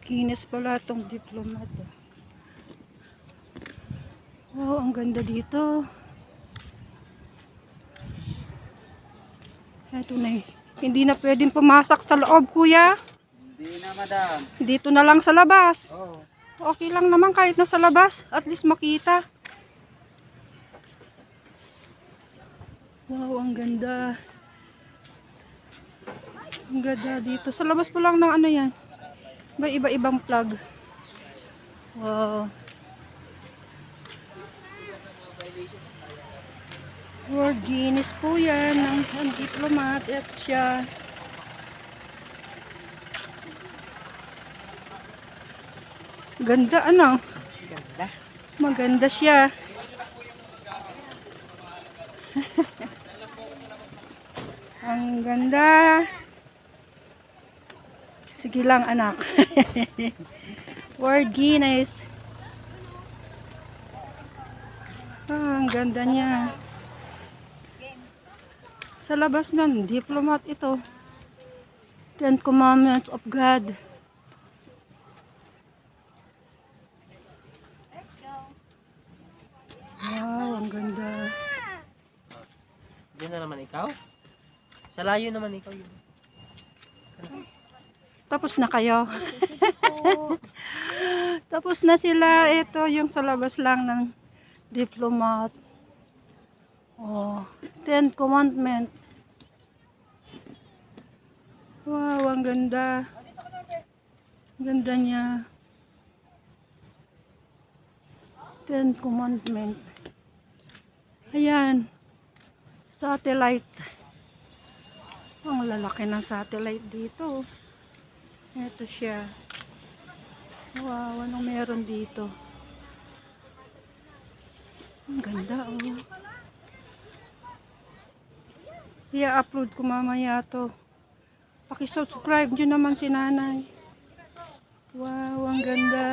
Guinness pala itong diplomat. Wow, ang ganda dito. Ito na eh. Hindi na pwedeng pumasok sa loob, kuya. Hindi na, madam. Dito na lang sa labas. Oo. Okay lang naman kahit nasa labas. At least makita. Wow, ang ganda. Ang ganda dito. Sa labas po lang ng ano yan. May iba-ibang plug. Wow. World Guinness po yan. Ang diplomat. Ito siya. Ganda ano? Ganda. Maganda siya. Ang ganda. Sige lang anak. World Guinness. Ang ganda niya. Sa labas ng diplomat ito. 10 Commandments of God. Wow, ang ganda. Diyan na naman ikaw? Sa layo naman ikaw yun. Tapos na kayo. Tapos na sila. Ito yung sa labas lang ng diplomat. Oh, 10 Commandment. Wow, ang ganda. Ganda niya. 10 Commandment. Ayan. Satellite. Ang lalaki ng satellite dito. Ito siya. Wow, anong meron dito? Ang ganda, oh. I-upload ko mamaya to. Paki-subscribe nyo naman si nanay. Wow, ang ganda.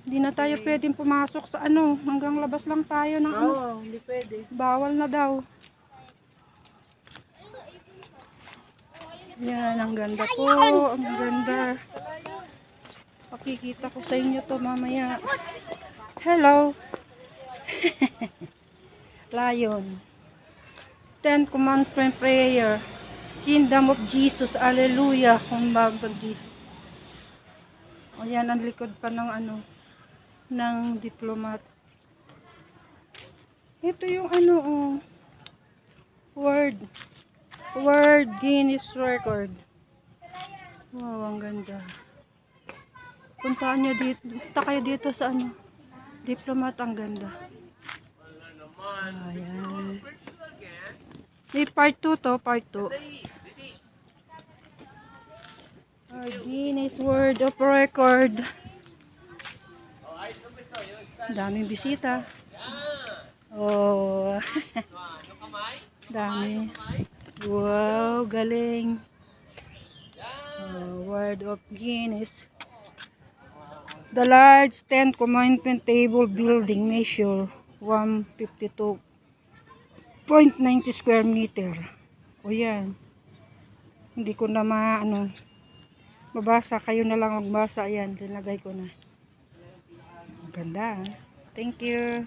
Hindi na tayo pwedeng pumasok sa ano. Hanggang labas lang tayo ng ano. Oo, hindi pwede. Bawal na daw. Yan, ang ganda po. Ang ganda. Pakikita ko sa inyo to mamaya. Hello. Lion. 10 Commandment Prayer. Kingdom of Jesus. Hallelujah. Kumbabagi. O yan, ang likod pa ng ano, ng diplomat. Ito yung ano, oh. World Guinness Record. Wow, ang ganda. Puntaan nyo dito. Punta kayo dito sa ano, diplomat, ang ganda. Ayan. May part 2 to, part 2. Guinness World of Record. Daming bisita. Oh. Dami. Wow, galing. World of Guinness. The large 10 Commandment table building measure 152.90 square meter. O yan. Hindi ko na mabasa. Kayo na lang magbasa. Ayan, linagay ko na. Ganda. Thank you.